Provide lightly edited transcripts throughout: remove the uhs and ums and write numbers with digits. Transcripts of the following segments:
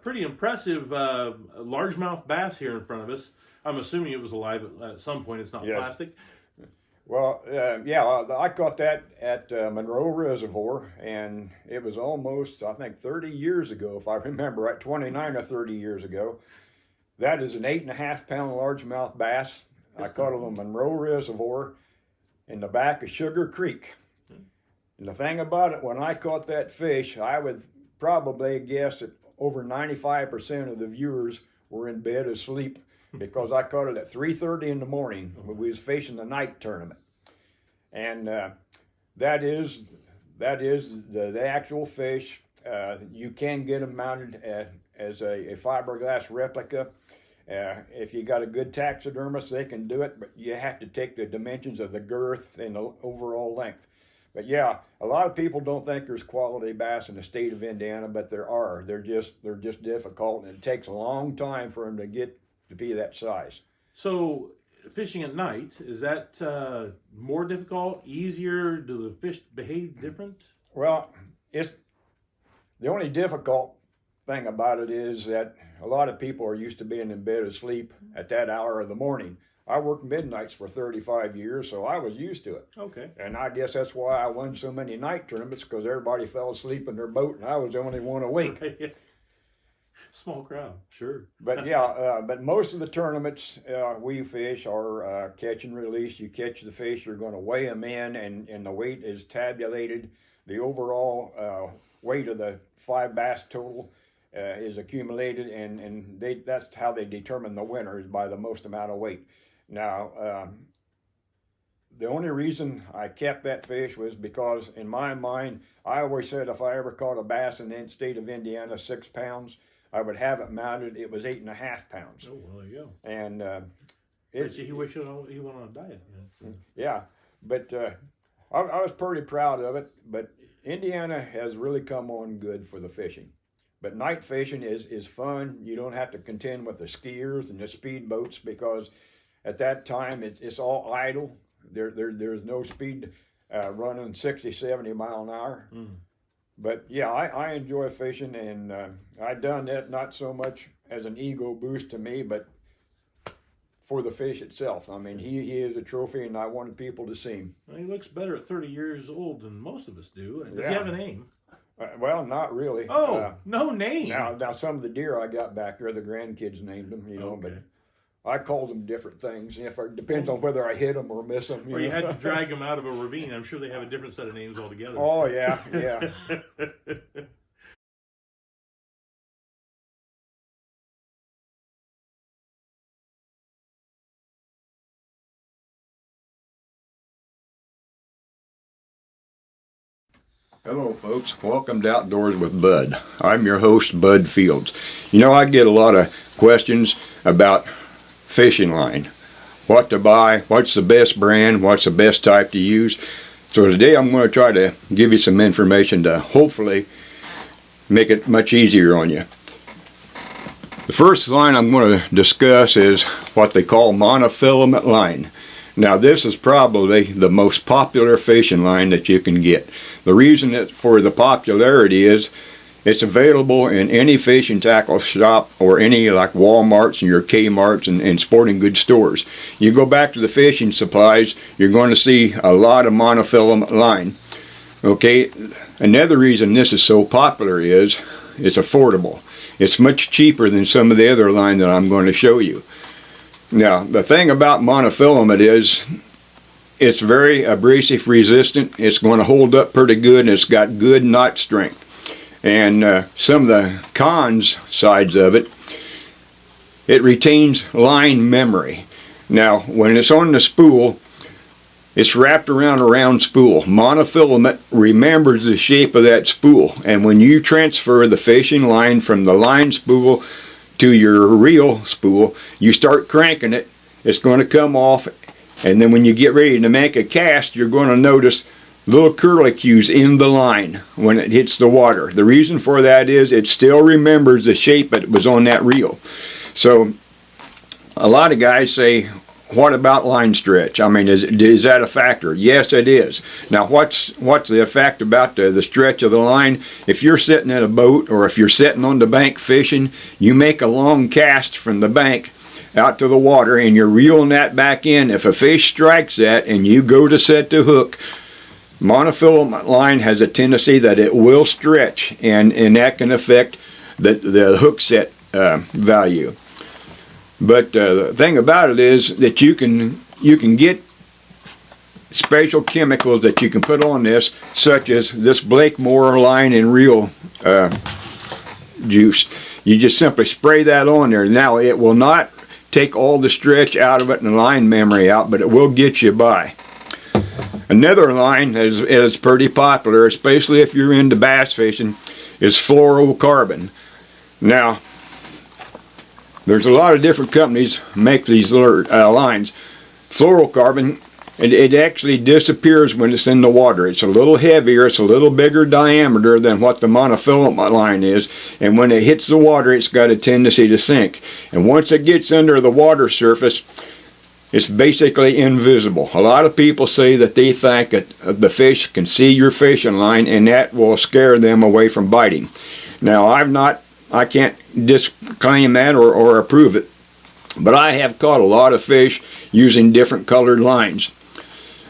pretty impressive largemouth bass here in front of us. I'm assuming it was alive at some point. It's not Yes. plastic. Well, yeah, I caught that at Monroe Reservoir, and it was almost, I think, 30 years ago, if I remember right, 29 or 30 years ago. That is an 8.5-pound largemouth bass. I caught it on Monroe Reservoir in the back of Sugar Creek. And the thing about it, when I caught that fish, I would probably guess that over 95% of the viewers were in bed asleep because I caught it at 3:30 in the morning when we was fishing the night tournament. And that is the actual fish. You can get them mounted as a fiberglass replica. If you got a good taxidermist, they can do it, but you have to take the dimensions of the girth and the overall length. But yeah, a lot of people don't think there's quality bass in the state of Indiana, but there are. They're just difficult, and it takes a long time for them to get to be that size. So fishing at night, is that more difficult, easier? Do the fish behave different? Well, it's the only difficult thing about it is that a lot of people are used to being in bed asleep at that hour of the morning. I worked midnights for 35 years, so I was used to it. Okay. And I guess that's why I won so many night tournaments, because everybody fell asleep in their boat and I was the only one awake. Small crowd, sure. But yeah, but most of the tournaments we fish are catch and release. You catch the fish, you're going to weigh them in, and the weight is tabulated. The overall weight of the 5 bass total is accumulated, and that's how they determine the winner, is by the most amount of weight. Now, the only reason I kept that fish was because, in my mind, I always said if I ever caught a bass in the state of Indiana 6 pounds, I would have it mounted. It was 8.5 pounds. Oh, well, there you go. And he went on a diet. Yeah, but I was pretty proud of it. But Indiana has really come on good for the fishing. But night fishing is fun. You don't have to contend with the skiers and the speedboats, because at that time it's all idle. There's no speed running 60, 70 mile an hour. Mm. But yeah, I enjoy fishing, and I done that not so much as an ego boost to me, but for the fish itself. I mean, he is a trophy, and I wanted people to see him. Well, he looks better at 30 years old than most of us do. Does he have a name? Well, not really. Oh, no name. Now some of the deer I got back there, the grandkids named them, okay. But I called them different things. If it depends on whether I hit them or miss them. Or you had to drag them out of a ravine. I'm sure they have a different set of names altogether. Oh, yeah. Hello, folks. Welcome to Outdoors with Bud. I'm your host, Bud Fields. I get a lot of questions about fishing line. What to buy, what's the best brand, what's the best type to use. So today I'm going to try to give you some information to hopefully make it much easier on you. The first line I'm going to discuss is what they call monofilament line. Now, this is probably the most popular fishing line that you can get. The reason for the popularity is it's available in any fishing tackle shop, or any like Walmarts and your Kmarts and sporting goods stores. You go back to the fishing supplies, you're going to see a lot of monofilament line. Okay, another reason this is so popular is it's affordable. It's much cheaper than some of the other line that I'm going to show you. Now, the thing about monofilament is it's very abrasive resistant. It's going to hold up pretty good, and it's got good knot strength. And some of the cons sides of it, it retains line memory. Now, when it's on the spool, it's wrapped around a round spool. Monofilament remembers the shape of that spool, and when you transfer the fishing line from the line spool to your reel spool, you start cranking it, it's going to come off, and then when you get ready to make a cast, you're going to notice little curlicues in the line when it hits the water. The reason for that is it still remembers the shape that was on that reel. So a lot of guys say, what about line stretch? I mean, is that a factor? Yes, it is. Now, what's the effect about the stretch of the line? If you're sitting in a boat or if you're sitting on the bank fishing, you make a long cast from the bank out to the water and you're reeling that back in. If a fish strikes that and you go to set the hook, monofilament line has a tendency that it will stretch, and that can affect the hook set value. But the thing about it is that you can get special chemicals that you can put on this, such as this Blakemore line and reel juice. You just simply spray that on there. Now, it will not take all the stretch out of it and the line memory out, but it will get you by. Another line is pretty popular, especially if you're into bass fishing, is fluorocarbon. Now, there's a lot of different companies make these lines. Fluorocarbon, it actually disappears when it's in the water. It's a little heavier, it's a little bigger diameter than what the monofilament line is, and when it hits the water, it's got a tendency to sink. And once it gets under the water surface, it's basically invisible. A lot of people say that they think that the fish can see your fishing line, and that will scare them away from biting. Now, I can't disclaim that or approve it, but I have caught a lot of fish using different colored lines.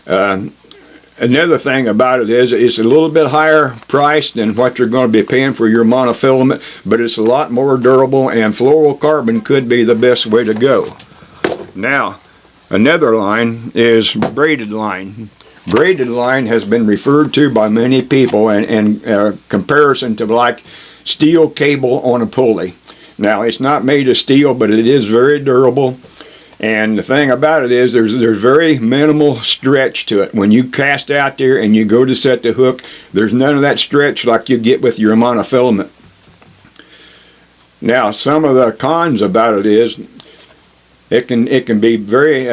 Another thing about it is it's a little bit higher price than what you're going to be paying for your monofilament, but it's a lot more durable, and fluorocarbon could be the best way to go. Now, another line is braided line. Braided line has been referred to by many people in comparison to like steel cable on a pulley. Now, it's not made of steel, but it is very durable. And the thing about it is there's very minimal stretch to it. When you cast out there and you go to set the hook, there's none of that stretch like you get with your monofilament. Now, some of the cons about it is it can be very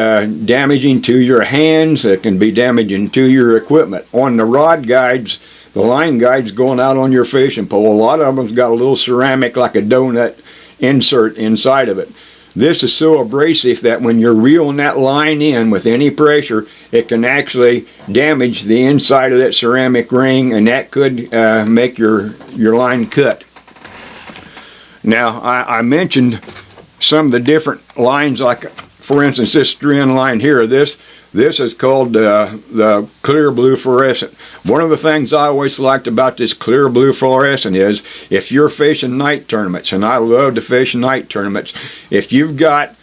damaging to your hands. It can be damaging to your equipment. On the rod guides, the line guides going out on your fishing pole, a lot of them's got a little ceramic like a donut insert inside of it. This is so abrasive that when you're reeling that line in with any pressure, it can actually damage the inside of that ceramic ring, and that could make your line cut. Now, I mentioned some of the different lines, like for instance this strand line here. This is called the clear blue fluorescent. One of the things I always liked about this clear blue fluorescent is if you're fishing night tournaments, and I love to fish night tournaments, if you've got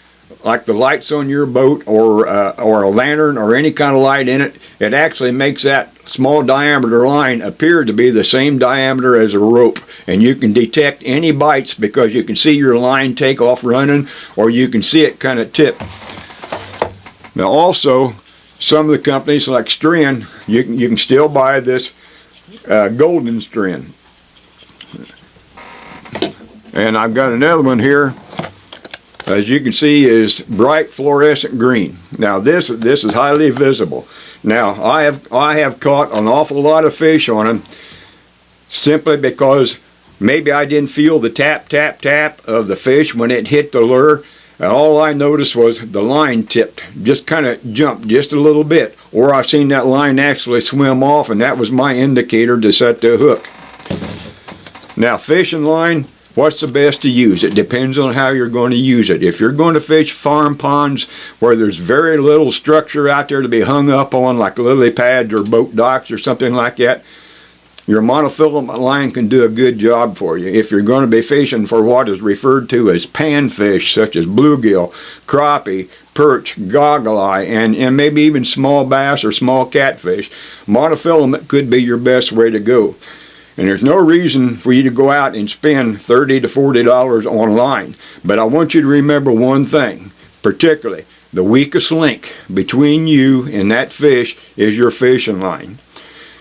like the lights on your boat or a lantern or any kind of light in it, it actually makes that small diameter line appear to be the same diameter as a rope, and you can detect any bites because you can see your line take off running, or you can see it kind of tip. Now, also, some of the companies like Stren, you can still buy this golden Stren. And I've got another one here, as you can see, is bright fluorescent green. Now, this is highly visible. Now, I have caught an awful lot of fish on them simply because maybe I didn't feel the tap, tap, tap of the fish when it hit the lure. And all I noticed was the line tipped, just kind of jumped just a little bit. Or I've seen that line actually swim off, and that was my indicator to set the hook. Now, fishing line, what's the best to use? It depends on how you're going to use it. If you're going to fish farm ponds where there's very little structure out there to be hung up on, like lily pads or boat docks or something like that, your monofilament line can do a good job for you. If you're going to be fishing for what is referred to as panfish, such as bluegill, crappie, perch, goggle eye, and maybe even small bass or small catfish, monofilament could be your best way to go. And there's no reason for you to go out and spend $30 to $40 on line. But I want you to remember one thing, particularly the weakest link between you and that fish is your fishing line.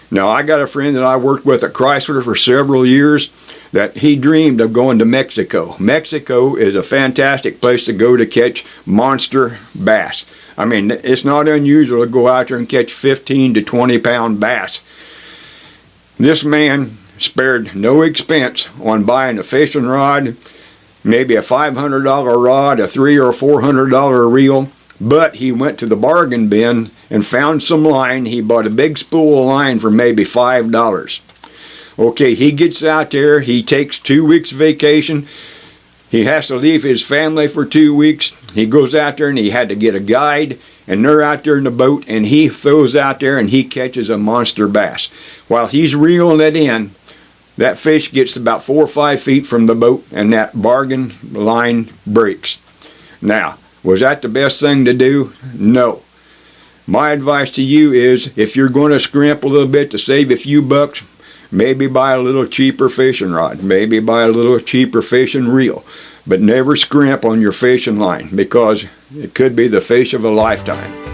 Now, I got a friend that I worked with at Chrysler for several years that he dreamed of going to Mexico. Mexico is a fantastic place to go to catch monster bass. I mean, it's not unusual to go out there and catch 15 to 20 pound bass. This man spared no expense on buying a fishing rod, maybe a $500 rod, a $300 or $400 reel, but he went to the bargain bin and found some line. He bought a big spool of line for maybe $5. Okay, he gets out there, he takes 2 weeks vacation. He has to leave his family for 2 weeks. He goes out there and he had to get a guide, and they're out there in the boat, and he throws out there and he catches a monster bass. While he's reeling it in, that fish gets about 4 or 5 feet from the boat, and that bargain line breaks. Now, was that the best thing to do? No. My advice to you is, if you're going to scrimp a little bit to save a few bucks, maybe buy a little cheaper fishing rod, maybe buy a little cheaper fishing reel, but never scrimp on your fishing line, because it could be the fish of a lifetime.